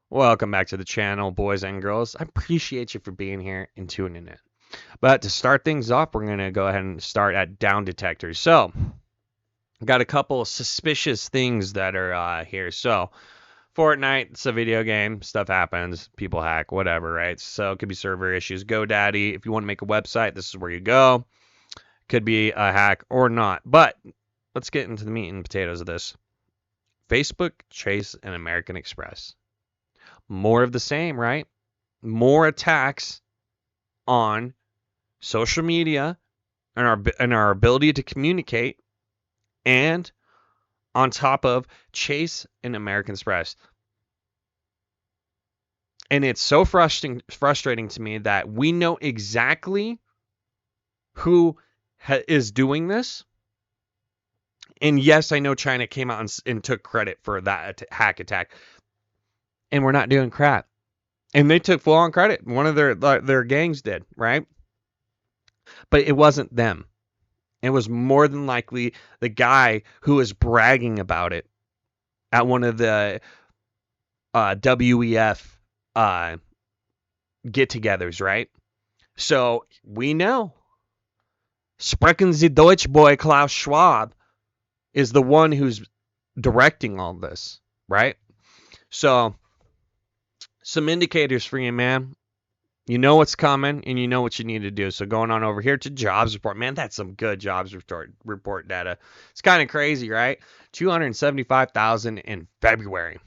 Welcome back to the channel, boys and girls. I appreciate you for being here and tuning in. But to start things off, we're going to go ahead and start at down detectors. So, got a couple of suspicious things that are here. So, Fortnite, it's a video game. Stuff happens. People hack, whatever, right? So, it could be server issues. GoDaddy, if you want to make a website, this is where you go. Could be a hack or not. But let's get into the meat and potatoes of this. Facebook, Chase, and American Express. More of the same, right? More attacks on social media and our ability to communicate, and on top of Chase and American Express. And it's so frustrating to me that we know exactly who is doing this. And yes, I know China came out and took credit for that hack attack. And we're not doing crap. And they took full on credit. One of their gangs did, right? But it wasn't them. It was more than likely the guy who was bragging about it at one of the WEF get-togethers, right? So we know Sprechen Sie Deutsch boy Klaus Schwab is the one who's directing all this, right? So some indicators for you, man. You know what's coming, and you know what you need to do. So going on over here to jobs report. Man, that's some good jobs report data. It's kind of crazy, right? 275,000 in February.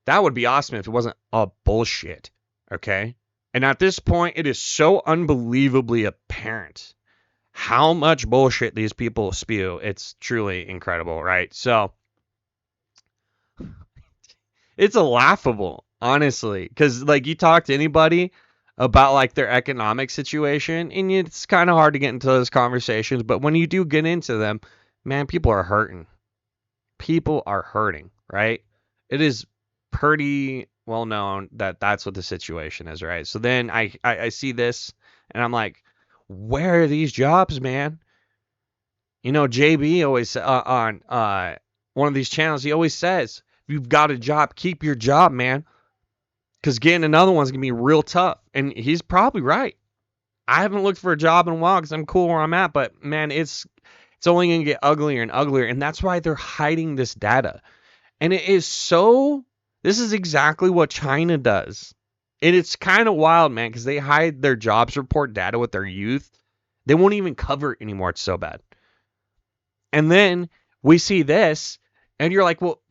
That would be awesome if it wasn't all bullshit, okay? And at this point, it is so unbelievably apparent how much bullshit these people spew. It's truly incredible, right? So it's laughable, honestly, because like you talk to anybody about like their economic situation, and it's kind of hard to get into those conversations. But when you do get into them, man, people are hurting. People are hurting, right? It is pretty well known that that's what the situation is, right? So then I see this, and I'm like, where are these jobs, man? You know, JB always on one of these channels, he always says, if you've got a job, keep your job, man. Because getting another one's going to be real tough. And he's probably right. I haven't looked for a job in a while because I'm cool where I'm at. But, man, it's only going to get uglier and uglier. And that's why they're hiding this data. And it is so... This is exactly what China does. And it's kind of wild, man, because they hide their jobs report data with their youth. They won't even cover it anymore. It's so bad. And then we see this, and you're like, well,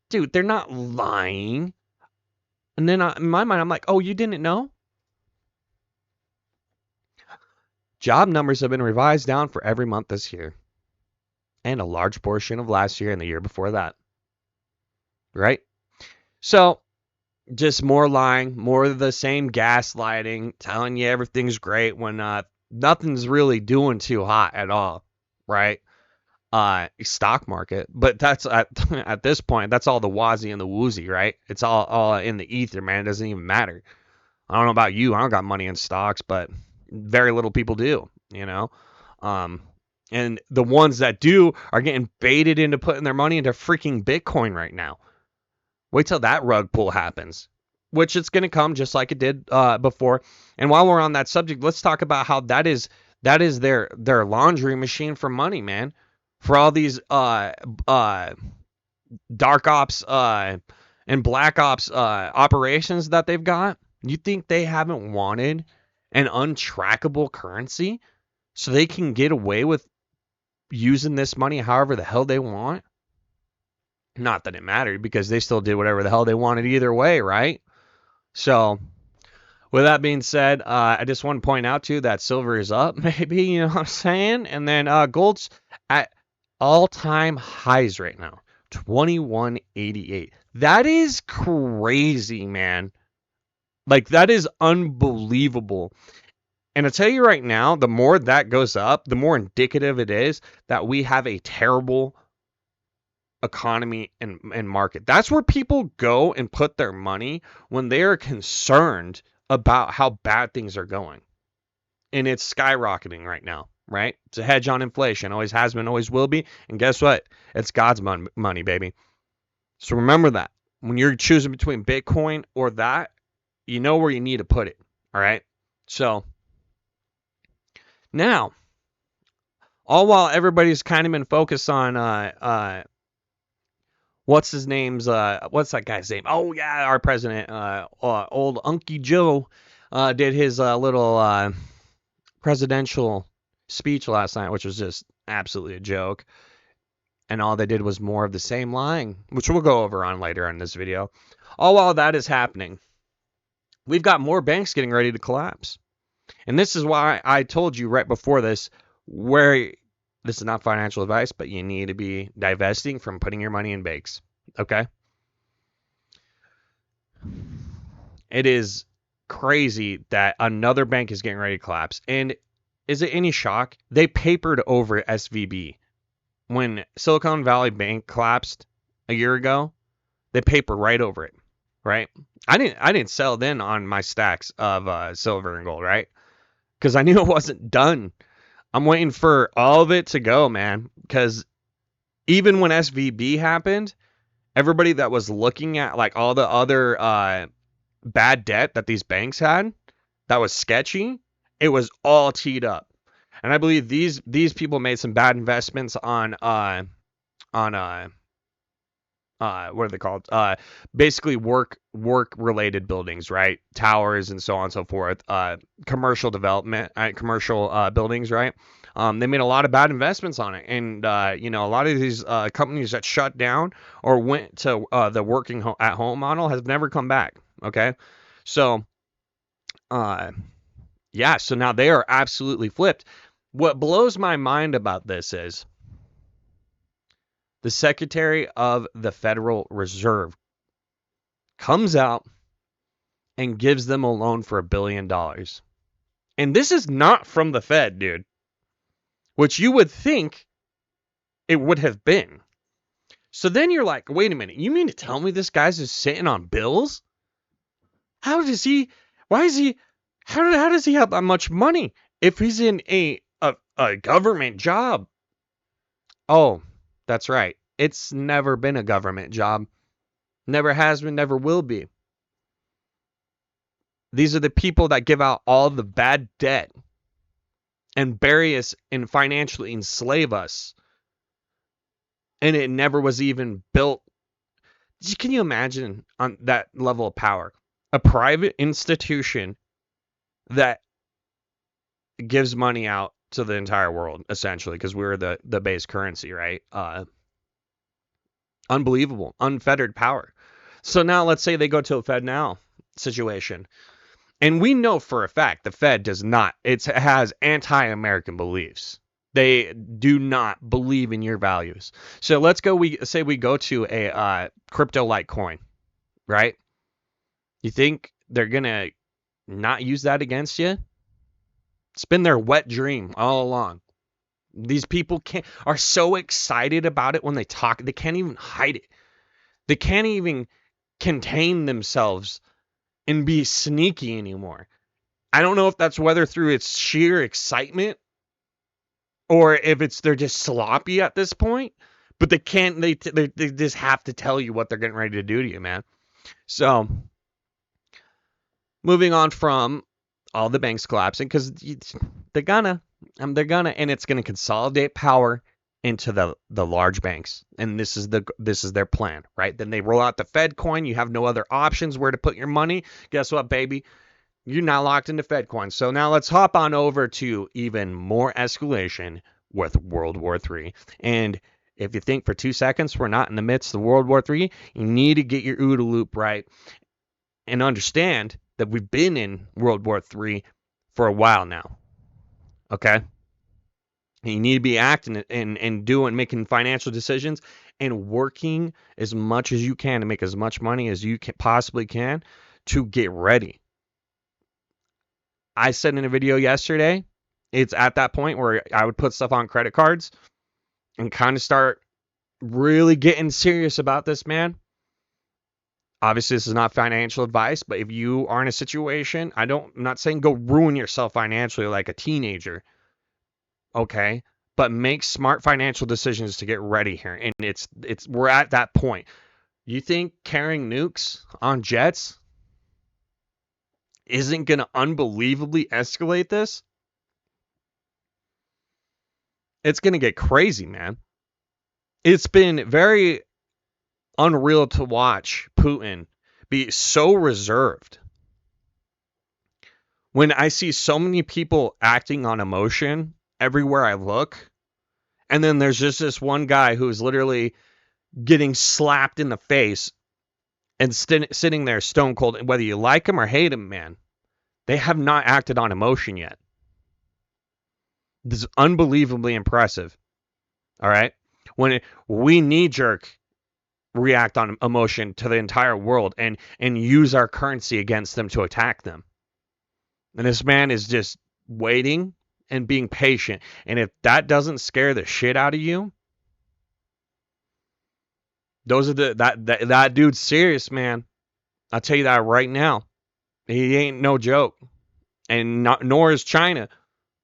dude, they're not lying. And then in my mind, I'm like, oh, you didn't know? Job numbers have been revised down for every month this year, and a large portion of last year and the year before that. Right? So, just more lying, more of the same gaslighting, telling you everything's great when nothing's really doing too hot at all. Right? Stock market, but that's at this point, that's all the wazy and the woozy, right? It's all in the ether, man. It doesn't even matter. I don't know about you. I don't got money in stocks, but very little people do, you know? And the ones that do are getting baited into putting their money into freaking Bitcoin right now. Wait till that rug pull happens, which it's going to come just like it did before. And while we're on that subject, let's talk about how that is their laundry machine for money, man. For all these dark ops and black ops operations that they've got, you think they haven't wanted an untrackable currency so they can get away with using this money however the hell they want? Not that it mattered, because they still did whatever the hell they wanted either way, right? So, with that being said, I just want to point out too that silver is up, maybe, you know what I'm saying? And then gold's at all-time highs right now, 2188. That is crazy, man. Like, that is unbelievable. And I'll tell you right now, the more that goes up, the more indicative it is that we have a terrible economy and market. That's where people go and put their money when they are concerned about how bad things are going. And it's skyrocketing right now, right? It's a hedge on inflation. Always has been, always will be. And guess what? It's God's money, baby. So remember that. when you're choosing between Bitcoin or that, you know where you need to put it. All right. So now, all while everybody's kind of been focused on what's his name's what's that guy's name? Oh yeah, our president, old Unky Joe, did his little presidential speech last night, which was just absolutely a joke. And all they did was more of the same lying, which we'll go over on later in this video. All while that is happening, we've got more banks getting ready to collapse. And this is why I told you right before this, where this is not financial advice, but you need to be divesting from putting your money in banks. Okay? It is crazy that another bank is getting ready to collapse. And is it any shock? They papered over SVB. When Silicon Valley Bank collapsed a year ago, they papered right over it, right? I didn't sell then on my stacks of silver and gold, right? Because I knew it wasn't done. I'm waiting for all of it to go, man. Because even when SVB happened, everybody that was looking at like all the other bad debt that these banks had that was sketchy, it was all teed up. And I believe these people made some bad investments on what are they called? Basically work related buildings, right? Towers and so on and so forth. Commercial development, commercial buildings, right? They made a lot of bad investments on it, and a lot of these companies that shut down or went to the working at home model has never come back. Okay, so yeah, so now they are absolutely flipped. What blows my mind about this is the Secretary of the Federal Reserve comes out and gives them a loan for $1 billion. And this is not from the Fed, dude, which you would think it would have been. So then you're like, wait a minute, you mean to tell me this guy's just sitting on bills? How does he have that much money if he's in a government job? Oh, that's right. It's never been a government job. Never has been, never will be. These are the people that give out all the bad debt and bury us and financially enslave us. And it never was even built. Can you imagine on that level of power? A private institution that gives money out to the entire world, essentially, because we're the base currency, right? Unbelievable, unfettered power. So now let's say they go to a Fed now situation. And we know for a fact the Fed does not. It has anti-American beliefs. They do not believe in your values. So let's go. We go to a crypto-like coin, right? You think they're gonna not use that against you? It's been their wet dream all along. These people are so excited about it when they talk. They can't even hide it. They can't even contain themselves and be sneaky anymore. I don't know if that's whether through its sheer excitement or if it's they're just sloppy at this point, but they can't. They just have to tell you what they're getting ready to do to you, man. So moving on from all the banks collapsing because they're gonna, and it's gonna consolidate power into the large banks, and this is their plan, right? Then they roll out the Fed coin. You have no other options where to put your money. Guess what, baby? You're now locked into Fed coin. So now let's hop on over to even more escalation with World War III. And if you think for 2 seconds we're not in the midst of World War III, you need to get your OODA loop right and understand that we've been in World War III for a while now. Okay? You need to be acting and making financial decisions and working as much as you can to make as much money as you possibly can to get ready. I said in a video yesterday, it's at that point where I would put stuff on credit cards and kind of start really getting serious about this, man. Obviously, this is not financial advice, but if you are in a situation, I'm not saying go ruin yourself financially like a teenager. Okay, but make smart financial decisions to get ready here, and we're at that point. You think carrying nukes on jets isn't going to unbelievably escalate this? It's going to get crazy, man. It's been very unreal to watch Putin be so reserved. When I see so many people acting on emotion everywhere I look, and then there's just this one guy who's literally getting slapped in the face and sitting there stone cold, and whether you like him or hate him, man, they have not acted on emotion yet. This is unbelievably impressive. All right. We knee jerk react on emotion to the entire world and use our currency against them to attack them. And this man is just waiting and being patient. And if that doesn't scare the shit out of you, those are that dude's serious, man. I'll tell you that right now. He ain't no joke. And nor is China.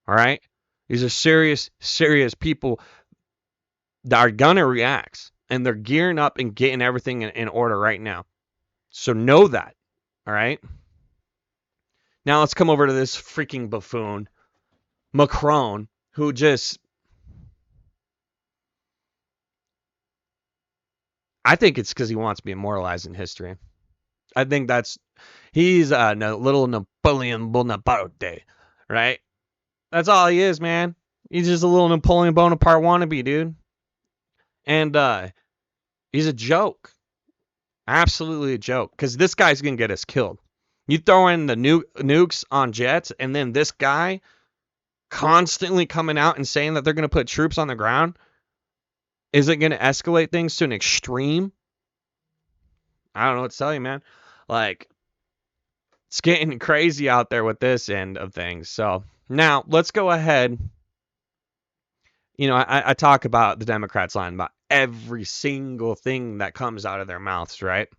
All right. These are serious people that are gonna react. And they're gearing up and getting everything in order right now. So know that. All right. Now let's come over to this freaking buffoon, Macron, who just, I think it's because he wants to be immortalized in history. I think he's a little Napoleon Bonaparte, right? That's all he is, man. He's just a little Napoleon Bonaparte wannabe, dude. And he's a joke. Absolutely a joke. Because this guy's going to get us killed. You throw in the nukes on jets, and then this guy constantly coming out and saying that they're going to put troops on the ground. Is it going to escalate things to an extreme? I don't know what to tell you, man. Like, it's getting crazy out there with this end of things. So now let's go ahead. You know, I talk about the Democrats lying about every single thing that comes out of their mouths, right?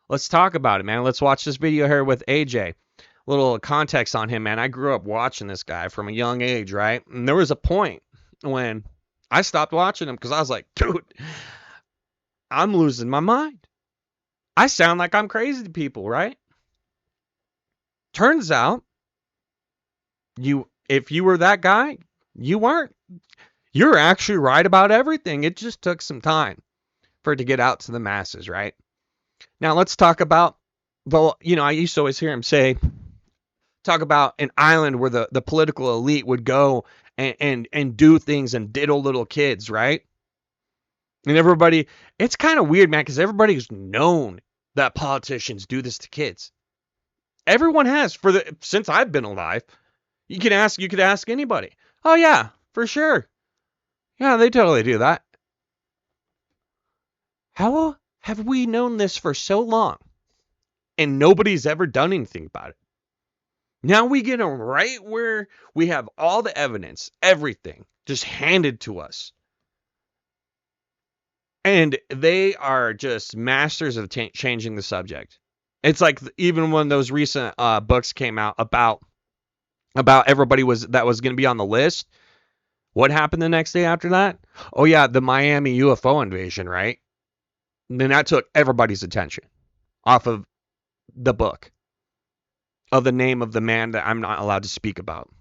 Let's talk about it, man. Let's watch this video here with AJ. Little context on him, man. I grew up watching this guy from a young age, right? And there was a point when I stopped watching him because I was like, dude, I'm losing my mind. I sound like I'm crazy to people, right? Turns out, if you were that guy, you weren't. You're actually right about everything. It just took some time for it to get out to the masses, right? Now let's talk about, well, you know, I used to always hear him talk about an island where the political elite would go and do things and diddle little kids, right? And everybody, it's kind of weird, man, because everybody's known that politicians do this to kids. Everyone has since I've been alive. You could ask anybody. Oh yeah, for sure. Yeah, they totally do that. How have we known this for so long and nobody's ever done anything about it? Now we get them right where we have all the evidence, everything just handed to us. And they are just masters of changing the subject. It's like even when those recent books came out about everybody that was going to be on the list. What happened the next day after that? Oh yeah, the Miami UFO invasion, right? And then that took everybody's attention off of the book, of the name of the man that I'm not allowed to speak about.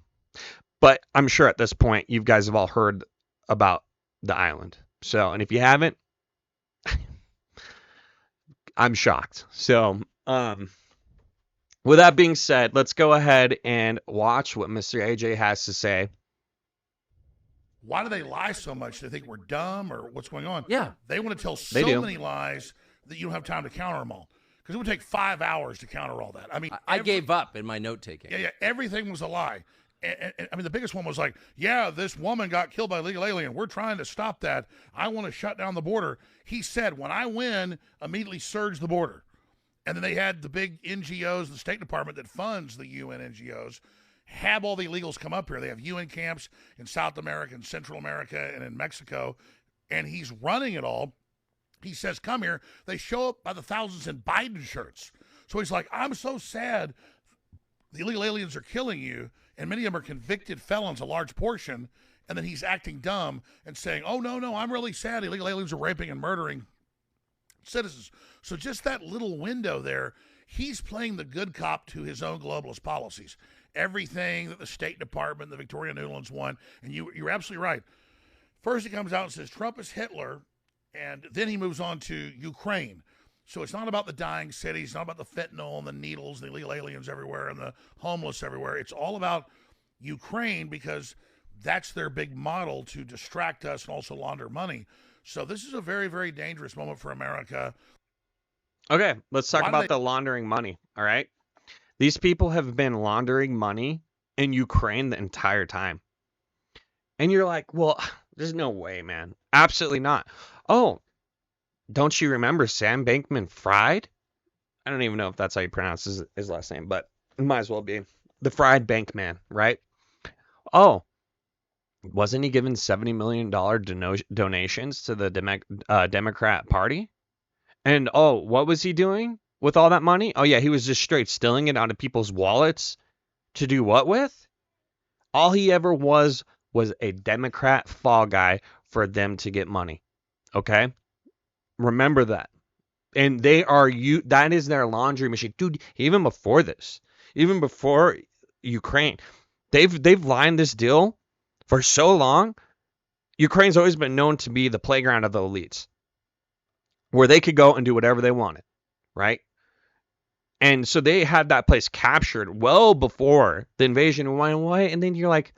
But I'm sure at this point you guys have all heard about the island. So, and if you haven't, I'm shocked. So, with that being said, let's go ahead and watch what Mr. AJ has to say. Why do they lie so much? They think we're dumb or what's going on? Yeah. They want to tell so many lies that you don't have time to counter them all. Because it would take 5 hours to counter all that. I mean, I gave up in my note taking. Yeah, everything was a lie. And I mean, the biggest one was like, yeah, this woman got killed by illegal alien. We're trying to stop that. I want to shut down the border. He said, when I win, immediately surge the border. And then they had the big NGOs, the State Department that funds the UN NGOs, have all the illegals come up here. They have UN camps in South America and Central America and in Mexico. And he's running it all. He says, come here. They show up by the thousands in Biden shirts. So he's like, I'm so sad the illegal aliens are killing you. And many of them are convicted felons, a large portion. And then he's acting dumb and saying, oh, no, I'm really sad. Illegal aliens are raping and murdering citizens. So just that little window there, he's playing the good cop to his own globalist policies. Everything that the State Department, the Victoria Nuland's won, and you're absolutely right. First, he comes out and says Trump is Hitler, and then he moves on to Ukraine. So it's not about the dying cities, it's not about the fentanyl and the needles, the illegal aliens everywhere, and the homeless everywhere. It's all about Ukraine because that's their big model to distract us and also launder money. So this is a very, very dangerous moment for America. Okay, let's talk Why do about they- the laundering money. All right. These people have been laundering money in Ukraine the entire time. And you're like, well, there's no way, man. Absolutely not. Oh, don't you remember Sam Bankman-Fried? I don't even know if that's how you pronounce his last name, but it might as well be. The Fried Bank Man, right? Oh, wasn't he given $70 million donations to the Democrat Party? And oh, what was he doing with all that money? Oh, yeah, he was just straight stealing it out of people's wallets to do what with? All he ever was a Democrat fall guy for them to get money. Okay? Remember that. And that is their laundry machine. Dude, even before this, even before Ukraine, they've lined this deal for so long. Ukraine's always been known to be the playground of the elites, where they could go and do whatever they wanted, right? And so they had that place captured well before the invasion went away. And then you're like,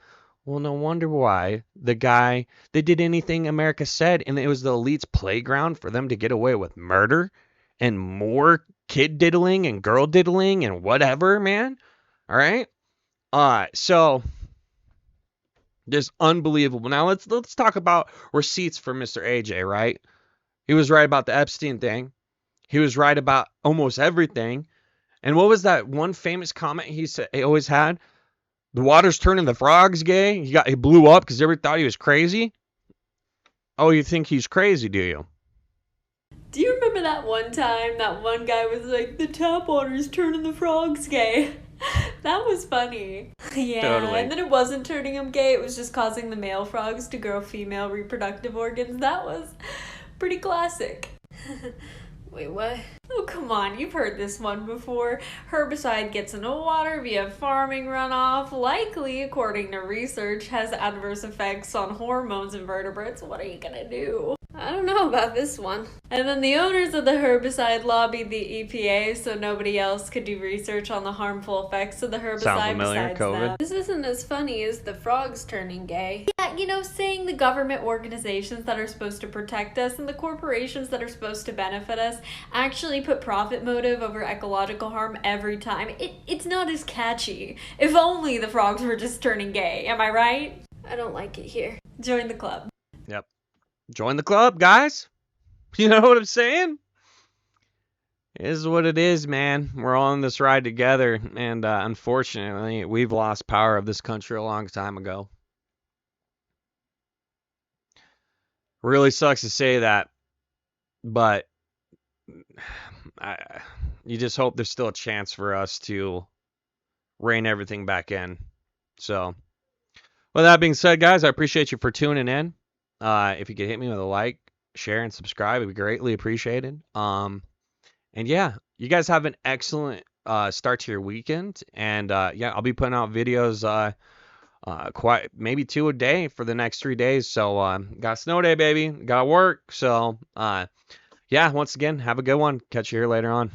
well, no wonder why they did anything America said, and it was the elite's playground for them to get away with murder and more kid diddling and girl diddling and whatever, man. All right. So just unbelievable. Now let's talk about receipts for Mr. AJ, right? He was right about the Epstein thing. He was right about almost everything. And what was that one famous comment he said he always had? The water's turning the frogs gay. He blew up because everybody thought he was crazy. Oh, you think he's crazy, do you? Do you remember that one time that one guy was like, the tap water's turning the frogs gay? That was funny. Yeah, Totally. and then it wasn't turning them gay, it was just causing the male frogs to grow female reproductive organs. That was pretty classic. Wait, what? Oh, come on, you've heard this one before. Herbicide gets into water via farming runoff, likely, according to research, has adverse effects on hormones in vertebrates. What are you gonna do? I don't know about this one. And then the owners of the herbicide lobbied the EPA so nobody else could do research on the harmful effects of the herbicide Sound familiar, besides COVID? them. This isn't as funny as the frogs turning gay. Yeah, saying the government organizations that are supposed to protect us and the corporations that are supposed to benefit us actually put profit motive over ecological harm every time. It's not as catchy. If only the frogs were just turning gay. Am I right? I don't like it here. Join the club. Yep. Join the club, guys. You know what I'm saying? It is what it is, man. We're all on this ride together, and unfortunately, we've lost power of this country a long time ago. Really sucks to say that, but you just hope there's still a chance for us to rein everything back in. So, with that being said, guys, I appreciate you for tuning in. If you could hit me with a like, share, and subscribe, it'd be greatly appreciated. And yeah, you guys have an excellent start to your weekend. And yeah, I'll be putting out videos quite maybe 2 a day for the next 3 days. So got a snow day, baby. Got to work. So yeah, once again, have a good one. Catch you here later on.